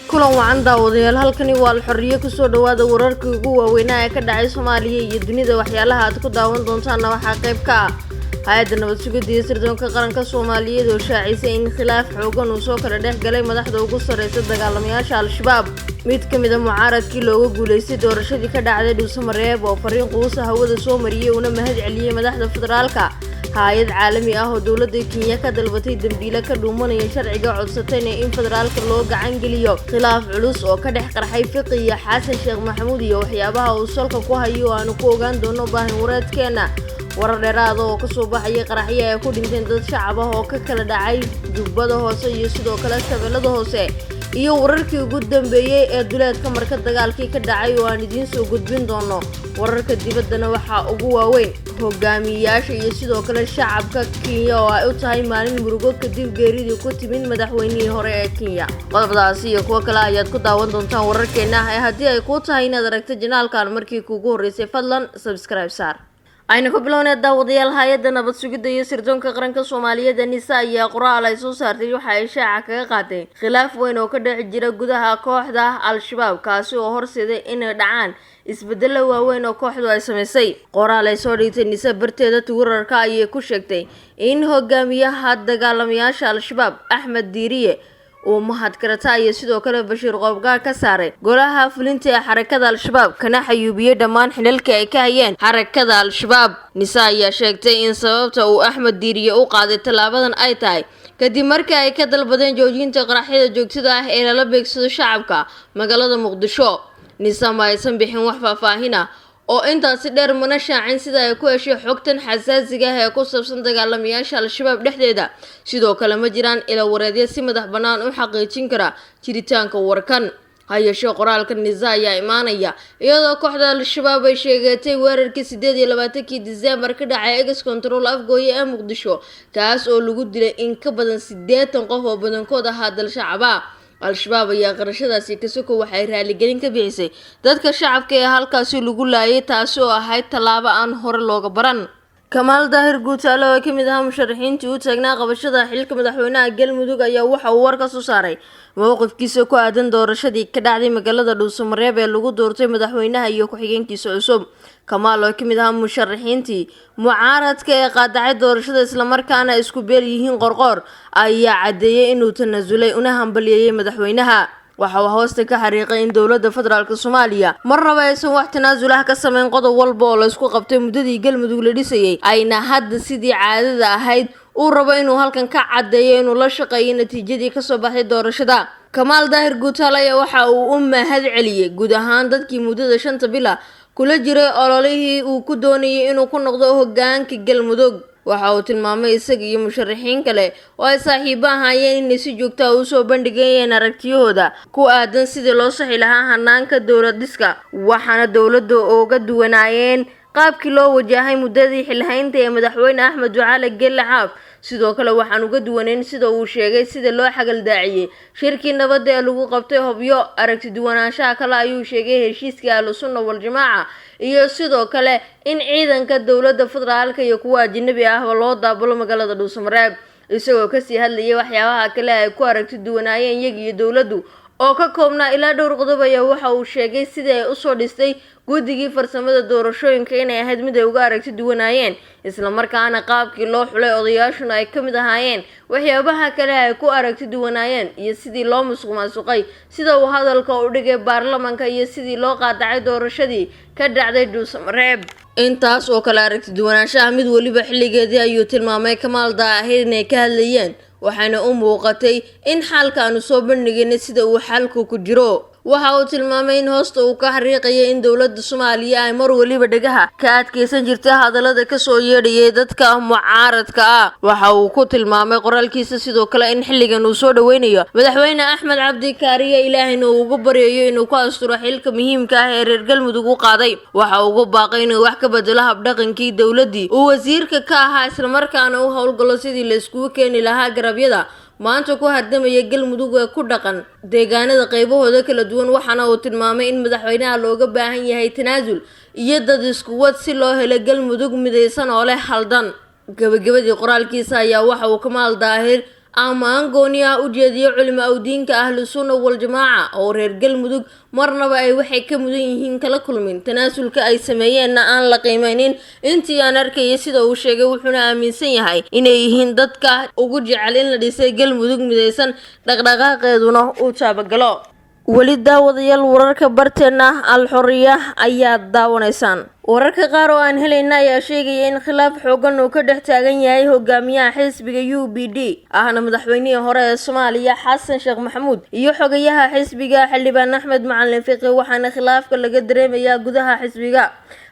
kulan wacan daawadayaal halkani waa xorriye ku soo dhawaada wararkii ugu waaweynaa ee ka dhacay Soomaaliya iyo dunida waxyaalaha aad ku daawan doontaan waxa qayb ka ah hay'adda nabad sugidda iyo sirdoonka qaranka Soomaaliyeed oo shaacisay in khilaaf xoogan uu soo kala dhex galay madaxda ugu sareysa dagaalamayaasha Al-Shabaab mid ka mid ah mucaaradkii looga guuleystay doorashadii ka dhacday Dhuusamareeb oo fariin quus hawada soo mariyay una mahad celiyay madaxda federaalka hay'ad caalami ah oo dawladda Kenya ka dalbatay dambiile ka dhuumanaya sharciga codsatayna in federaalka loo gacan geliyo khilaaf culus oo ka dhex qarxay fiqiga Xasan Sheekh Maxamuud iyo waxyaabaha uu salka ku hayo aan ku ogaan doono baahin wareedkeena warar dheeraad oo ka soo baxay qaraxyo ay ku dhinteen dad shacab ah oo ka kala dhacay jubbada hoose iyo sidoo kale shabeellada hoose iyo wararkii ugu dambeeyay ee duleedka marka dagaalkii ka dhacay oo aan idiin soo gudbin doono wararka dibaddana waxa ugu waaweyn hogaamiyayaasha iyo sidoo kale shacabka Kenya oo ay u tahay maalin murugo kadib geeridii ku timid madaxweynihii hore ee Kenya qodobadaas iyo kuwa kale ayaad ku daawan doontaan wararkeena haddii ay ku tahay inaad aragto janaalkan markii kuugu horeysay fadlan subscribe saar ayna ku bilownay daawadayaal hay'adda nabad sugidda iyo sirdoonka qaranka Soomaaliyeed NISA ayaa qoraal ay soo saartay waxa ay shaaca kaga qaatay khilaaf weyn oo ka dhex jira gudaha kooxda Al-Shabaab kaasi oo horseeday in dhacaan isbedelo waaweyn oo kooxdu ay sameysay qoraal ay soo dhigtay NISA barteeda Twitterka ayay ku sheegtay in hogaamiyaha dagaalamayaasha Al-Shabaab Axmed Diiriye oo mahad karata iyo sidoo kale Bashiir Qoobgaar ka saaray golaha fulinta ee xarakada Al-Shabaab kana xayuubiyay dhammaan xilalka ay ka hayeen xarakada Al-Shabaab NISA ayaa sheegtay in sababta uu Axmed Diiriye u qaaday talaabadan ay tahay kadib markii ay ka dalbadeen joojinta qaraxyada joogtada ah ee lala beegsado shacabka magaalada Muqdisho NISA ma aysan bixin wax faahfaahin ah oo intaasi dheer mana shaacin sida ay ku heshay xogtan xasaasiga ah ee ku saabsan dagaalamayaasha Al-Shabaab dhexdeeda sidoo kale ma jiraan ila wareedyo si madax bannaan u xaqiijin kara jiritaanka warkan hay'adda qoraalka NISA ayaa imaanaya iyadoo kooxda Al-Shabaab ay sheegatay weerarkii 28 December ka dhacay Ex Control Afgooye ee Muqdisho kaas oo lagu dilay in ka badan 80 qof oo badankood ahaa dal shacab ah Al-Shabaab ayaa qarashadaasi ka soo waxay raali gelin ka bixisay dadka shacabka ee halkaas lagu laayay taas oo ahayd talaabo aan hore looga baran Kamal Daahir Guutaale oo ka mid ah musharaxiintii u taagnaa qabashada xilka madaxweynaha Galmudug ayaa waxa uu war ka soo saaray mowqifkiisa ku aadan doorashadii ka dhacday magaalada Dhuusamareeb ee lagu doortay madaxweynaha iyo ku-xigeenkiisa cusub Kamal oo ka mid ah musharaxiintii mucaaradka ee qaadacay doorashada isla markaana isku beel yihiin qorqor ayaa cadeeyay inuu tanaasulay una hambalyeeyay madaxweynaha waxa uu hoosta ka xariiqay in dawladda federaalka Soomaaliya marnaba aysan wax tanaasul ah ka sameyn qodob walba oo la isku qabtay muddadii Galmudug la dhisayay ayna hadda sidii caadada ahayd uu rabo inuu halkan ka cadeeyo inuu la shaqeeyo natiijadii ka soo baxday doorashada Kamal Daahir Guutaale waxa uu u mahad celiyay guud ahaan dadkii muddada 5 bil kula jiray ololihii uu ku doonayay inuu ku noqdo hoggaanka Galmudug waxa uu tilmaamay isaga iyo musharaxiin kale oo ay saaxiibo ahaayeen in si joogto ah u soo bandhigayeen aragtiyahooda ku aadan sidii loo saxi lahaa hanaanka dawlad dhiska waxaana dawladda uga duwanaayeen qaabkii loo wajahay muddadii xilhaynta ee madaxweyne Axmed Ducaale Geelle Xaaf sidoo kale waxaan uga duwanayn sida uu sheegay sida loo xagal daaciyay shirkii nabadda ee lagu qabtay Hobyo aragti duwanaanshaha kale ayuu sheegay heshiiska Ahlusunna wal Jamaa iyo sidoo kale in ciidanka dawladda federaalka iyo kuwa ajnabi ah loo daabulo magaalada Dhuusamareeb isagoo ka sii hadlayay waxyaabaha kale ay ku aragti duwanaayeen iyaga iyo dawladdu oo ka koobnaa ilaa dhowr qodob ayaa waxa uu sheegay sida ay u soo dhistay guddigii farsamada doorashooyinka inay ahayd mid ay uga aragti duwanaayeen isla markaana qaabkii loo xulay odayaashuna ay ka mid ahaayeen waxyaabaha kale ay ku aragti duwanaayeen iyo sidii loo musuqmaasuqay sida uu hadalka u dhigay baarlamaanka iyo sidii loo qaadacay doorashadii ka dhacday Dhuusamareeb intaas oo kale aragti duwanaanshaha mid waliba xilligeedii ayuu tilmaamay Kamal Daahir inay ka hadlayeen waxaana u muuqatay in xalkaanu soo bandhigay sida uu xalku ku jiro waxa uu tilmaamay in hoosta uu ka xariiqay in dawladda Soomaaliya ay mar waliba dhagaha ka adkeysan jirtay hadallada ka soo yeedhayay dadka mucaaradka ah waxa uu ku tilmaamay qoraalkiisa sidoo kale in xilligan uu soo dhaweynayo madaxweyne Axmed Cabdi Kaariye Ilaahayna uu ugu baryayo inuu ku asturo xilka muhiimka ah ee reer Galmudug u qaaday waxa uu ugu baaqay inuu wax ka bedelo habdhaqankii dawladii uu wasiirka ka ahaa isla markaana uu howlgalo sidii la isku keeni lahaa garabyada maanta ku hardamaya Galmudug ee ku dhaqan deegaanada qaybahooda kala duwan waxaana uu tilmaamay in madaxweynaha looga baahan yahay tanaasul iyo dad isku wad si loo helo Galmudug midaysan oo leh haldan gabagabadii qoraalkiisa ayaa waxa uu Kamal Daahir ammaan gooni ah u jeediyo culimo awdiinka ahlu sunna wal jamaaca oo reer galmudug marnaba ay waxay ka mudan yihiin kala kulmin tanaasulka ay sameeyeenna aan la qiimeynin intii aan arkayay sida uu sheegay wuxuuna aaminsan yahay inay yihiin dadka ugu jecel in la dhisay galmudug midaysan dhaqdhaqaaqeeduna uu taabagalo weli daawadayaal wararka barteena alxuriya ayaa daawanaysaan wararka qaar oo aan helayna ayaa sheegaya in khilaaf xoogan uu ka dhex taagan yahay hogaamiyaha xisbiga UPD ahna madaxweynihii hore ee Soomaaliya Xasan Sheekh Maxamuud iyo xogayaha xisbiga Xildhibaan Axmed Macalin Fiqi waxaana khilaafka laga dareemayaa gudaha xisbiga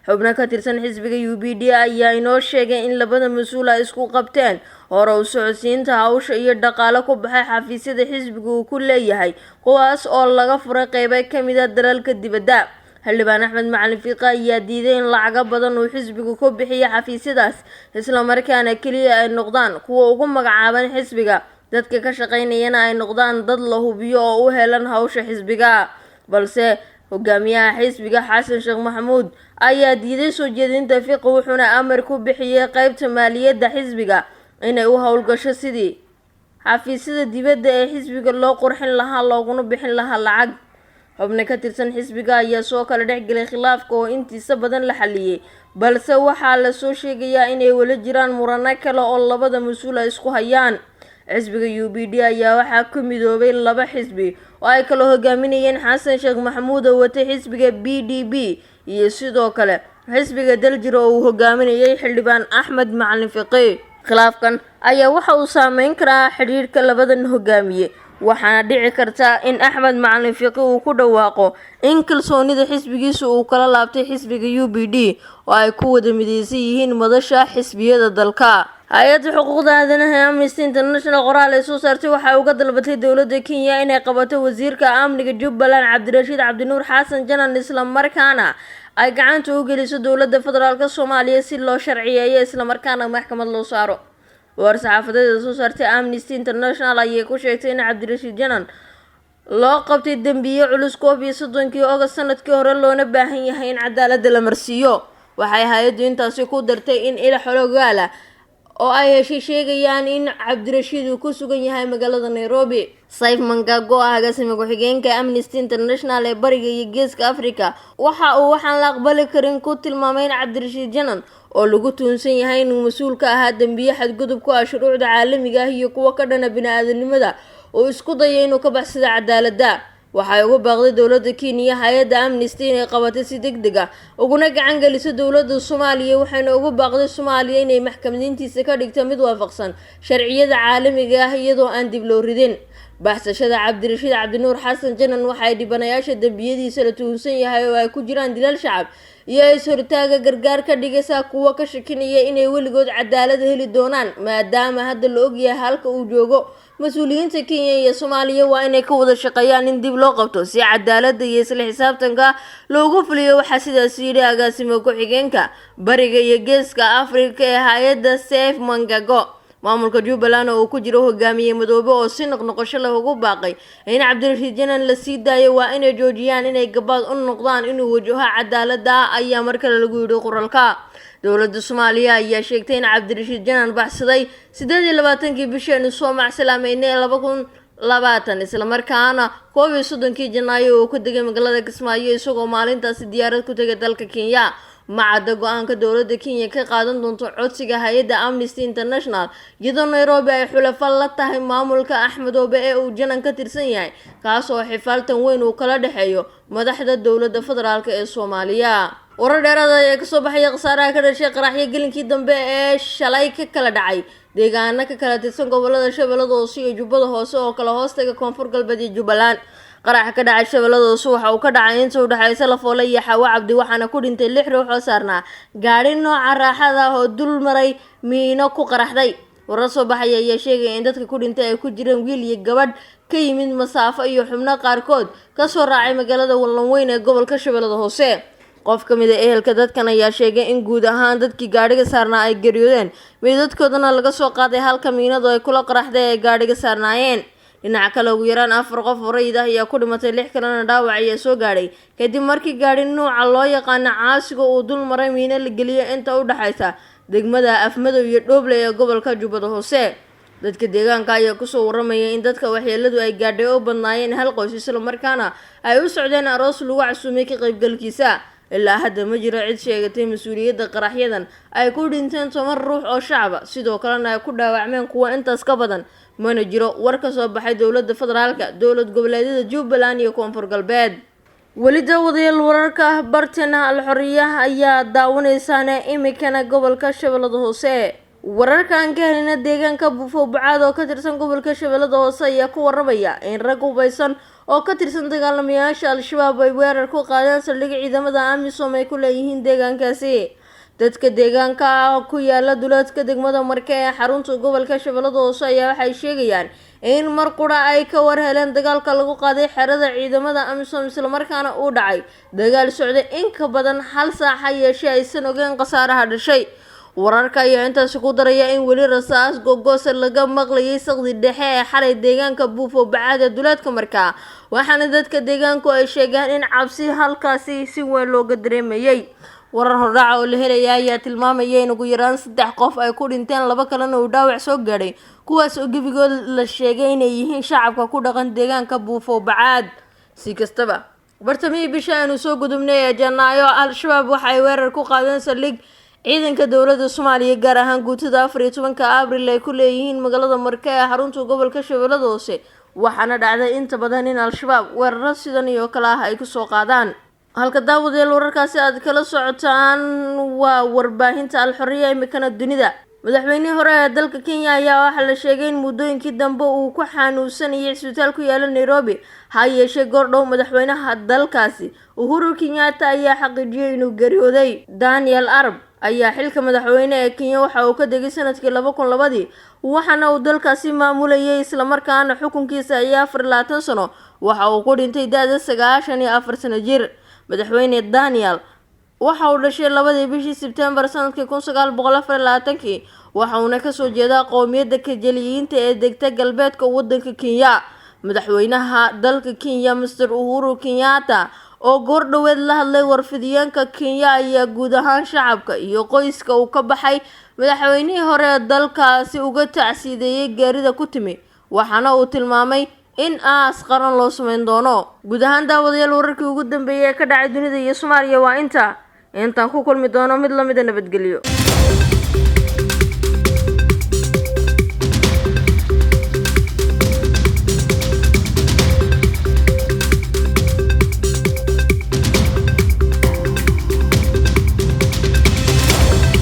xubno ka tirsan xisbiga UPD ayaa inoo sheegay in labada mas'uul ay isku qabteen hore u socodsiinta hawsha iyo dhaqaale ku baxay xafiisyada xisbiga uu ku leeyahay kuwaas oo laga furay qaybo ka mid ah dalalka dibadda Xildhibaan Axmed Macalin Fiqi ayaa diiday in lacag badan uu xisbigu ku bixiyo xafiisyadaas isla markaana kaliya ay noqdaan kuwa ugu magacaaban xisbiga dadka ka shaqeynayana ay noqdaan dad la hubiyo oo u helan hawsha xisbiga balse hogaamiyaha xisbiga Xasan Sheekh Maxamuud ayaa diiday soo jeedinta Fiqi wuxuuna amar ku bixiyay qaybta maaliyadda xisbiga inay u howlgasho sidii xafiisyada dibadda ee xisbiga loo qurxin lahaa looguna bixin lahaa lacag xubno ka tirsan xisbiga ayaa soo kala dhexgalay khilaafka oo intiisa badan la xaliyay balse waxaa la soo sheegayaa inay wala jiraan murano kale oo labada mas'uul ay isku hayaan xisbiga UPD ayaa waxaa ku midoobay laba xisbi oo ay kala hogaaminayeen Xasan Sheekh Maxamuud oo watay xisbiga PDP iyo sidoo kale xisbiga Daljir oo uu hogaaminayay Xildhibaan Axmed Macalin Fiqi khilaafkan ayaa waxa uu saameyn karaa xiriirka labadan hogaamiye waxaana dhici karta in Axmed Macalin Fiqi uu ku dhawaaqo in kalsoonida xisbigiisa uu kala laabtay xisbiga UPD oo ay ku wada midaysan yihiin madasha xisbiyada dalka hay'adda xuquuqda aadanaha ee Amnesty International qoraal ay soo saartay waxay uga dalbatay dowladda Kenya inay qabato wasiirka amniga Jubbaland Cabdirashiid Cabdinuur Xasan Janan isla markaana ay gacanta u geliso dowladda federaalka Soomaaliya si loo sharciyeeyo isla markaana maxkamad loo saaro war-saxaafadeed soo saartay Amnesty International ayay ku sheegtay in Cabdirashiid Janan loo qabtay dambiyo culus 31 August sanadkii hore loona baahan yahay in cadaaladda la marsiiyo waxay hay'addu intaasi ku dartay in ila xologaala oo ay sheegayaan in Cabdirashiid uu ku sugan yahay magaalada Nairobi Saif Mangago agaasima ku-xigeenka Amnesty International ee bariga iyo geeska Afrika waxaan la aqbali karin ku tilmaamay in Cabdirashiid Janan oo lagu tuunsan yahay inuu mas'uul ka ahaa dambiyo xadgudub ku ah shuruucda caalamiga ah iyo kuwa ka dhana bini'aadanimada oo isku dayay inuu ka baxsado cadaaladda waxay ugu baaqday dowladda Kenya hay'adda Amnesty inay qabato si degdeg ah uguna gacan geliso dowladda Soomaaliya waxayna ugu baaqday Soomaaliya inay maxkamadiintiisa ka dhigto mid waafaqsan sharciyada caalamiga ah iyadoo aan dib loo ridin baxsashada Cabdirashiid Cabdinuur Xasan Janan waxay dhibanayaasha dambiyadiisa la tuunsan yahay oo ay ku jiraan dilal shacab iyo is-hortaaga gargaar ka dhigaysa kuwa ka shakinaya inay weligood cadaalad heli doonaan maadaama hadda la ogyahay halka uu joogo mas'uuliyiinta Kenya iyo Soomaaliya waa inay ka wada shaqeeyaan in dib loo qabto si cadaaladda iyo isla xisaabtanka loogu fuliyo waxa sidaas yiri agaasimo ku-xigeenka bariga iyo geeska Afrika ee hay'adda Saif Mangago maamulka Jubbaland oo ku jiro hogaamiye madoobe oo si noqnoqosho leh ugu baaqay in Cabdirashiid Janan la sii daayo waa inay joojiyaan inay gabaad u noqdaan inuu wajaho cadaaladda ayaa markale lagu yiri qoralka dowladda Soomaaliya ayaa sheegtay in Cabdirashiid Janan baxsaday 28 bishii soo macsalaameynay 2020 isla markaana 31 Janaayo uu ku degay magaalada Kismaayo isagoo maalintaasi diyaarad ku tagay dalka Kenya macada go'aanka dowladda Kenya ka qaadan doonto codsiga hay'adda Amnesty International iyadoo Nairobi ay xulafo la tahay maamulka Axmed Obe ee uu Janan ka tirsan yahay kaas oo xifaaltan weyn uu kala dhaxeeyo madaxda dowladda federaalka ee Soomaaliya warar dheeraad ah ayaa ka soo baxay khasaaraha ka dhashay qaraxyo gelinkii dambe ee shalay ka kala dhacay deegaano ka kala tirsan gobolada Shabeellada Hoose iyo Jubbada Hoose oo kala hoostaga Koonfur Galbeed iyo Jubbaland qarax ka dhacay Shabeellada Hoose waxa uu ka dhacay inta u dhaxaysa Lafoole iyo Xawa Cabdi waxaana ku dhintay 6 ruux oo saarnaa gaari nooca raaxada ah oo dul maray miino ku qaraxday warar soo baxay ayaa sheegay in dadka ku dhintay ay ku jireen wiil iyo gabadh ka yimid masaafo iyo xubno qaarkood ka soo raacay magaalada Wallanweyn ee gobolka Shabeellada Hoose qof ka mid ah ehelka dadkan ayaa sheegay in guud ahaan dadkii gaariga saarnaa ay geeriyoodeen meedadkoodana laga soo qaaday halka miinadu ay kula qaraxday ee gaariga saarnaayeen dhinaca kale ugu yaraan 4 qof oo rayid ah ayaa ku dhimatay 6 kalena dhaawac ayaa soo gaadhay kadib markii gaari nooca loo yaqaan caasiga uu dul maray miino la geliyay inta u dhaxaysa degmada Afmadow iyo Dhoble ee gobolka Jubbada Hoose dadka deegaanka ayaa kusoo waramaya in dadka waxyeeladu ay gaadhay oo badnaayeen hal qoys isla markaana ay u socdeen aroos lagu casuumay ka qaybgalkiisa. ilaa hadda ma jiro cid sheegatay mas-uuliyadda qaraxyadan ay ku dhinteen 10 ruux oo shacaba sidoo kalena ay ku dhaawacmeen kuwa intaas ka badan. mana jiro war ka soo baxay dowladda federaalka, dowlad goboleedyada Jubbaland iyo Koonfur Galbeed. weli daawadayaal wararka bartana Al-Xorriya ayaa daawanaysaana imikana gobolka Shabeellada Hoose. wararkan ka helina deegaanka Buufo-Bacaad oo ka tirsan gobolka Shabeellada Hoose ayaa ku waramaya in rag hubeysan oo ka tirsan dagaalamayaasha Al-Shabaab ay weerar ku qaadeen saldhig ciidamada AMISOM ay ku leeyihiin deegaankaasi. dadka deegaanka ku yaala duleedka degmada Marke ee xarunta gobolka Shabeellada Hoose ayaa waxay sheegayaan in mar qura ay ka war heleen dagaalka lagu qaaday xerada ciidamada AMISOM isla markaana uu dhacay dagaal socday in ka badan hal saac yeeshee aysan ogeyn khasaaraha dhashay. wararka ayaa intaas ku daraya in weli rasaas gogoos laga maqlayay saqdi dhexe ee xalay deegaanka Buufo-Bacaad ee duleedka Marka, waxaana dadka deegaanku ay sheegaan in cabsi halkaasi si weyn looga dareemayay. warar hordhac oo la helaya ayaa tilmaamaya in ugu yaraan 3 qof ay ku dhinteen, 2 kalena uu dhaawac soo gaadhay, kuwaas oo gebigood la sheegay inay yihiin shacabka ku dhaqan deegaanka Buufo-Bacaad. si kastaba bartamihii bisha aanu soo gudubnay ee Janaayo, Al-Shabaab waxay weerar ku qaadeen saldhig ciidanka dowladda Soomaaliya gaar ahaan guutada 14 Abriil ay ku leeyihiin magaalada Marke ee xarunta gobolka Shabeellada Hoose, waxaana dhacday inta badan in Al-Shabaab weeraro sidan iyo kale ay ku soo qaadaan. halka daawadayaal wararkaasi aad kala socotaan waa warbaahinta Al-Xorriya imikana dunida. madaxweynihii hore ee dalka Kenya ayaa waxa la sheegay in muddooyinkii dambe uu ku xanuunsanayay isbitaal ku yaala Nairobi. ha yeeshee goordhow madaxweynaha dalkaasi Uhuru Kenyatta ayaa xaqiijiyay inuu geeriyooday. Daniel Arap ayaa xilka madaxweyne ee Kenya waxa uu ka degay sanadkii 2002 waxaana uu dalkaasi maamulayay isla markaana xukunkiisa ayaa 24 sano. waxa uu ku dhintay da'da 94 sano jir. madaxweyne Daniel waxa uu dhashay 2 bishii Sebtembar sanadkii 1924 waxa uuna ka soo jeedaa qowmiyadda Kajaliyiinta ee degta galbeedka waddanka Kenya. madaxweynaha dalka Kenya Mr. Uhuru Kenyatta oo goordhoweed la hadlay warfidyaanka Kenya ayaa guud ahaan shacabka iyo qoyska uu ka baxay madaxweynihii hore ee dalkaasi uga tacsiideeyay geerida ku timi, waxaana uu tilmaamay in aas qaran loo sameyn doono. guud ahaan daawadayaal wararkii ugu dambeeyay ee ka dhacay dunida iyo Soomaaliya waa intaan ku kulmi doono mid la mid ah nabadgelyo.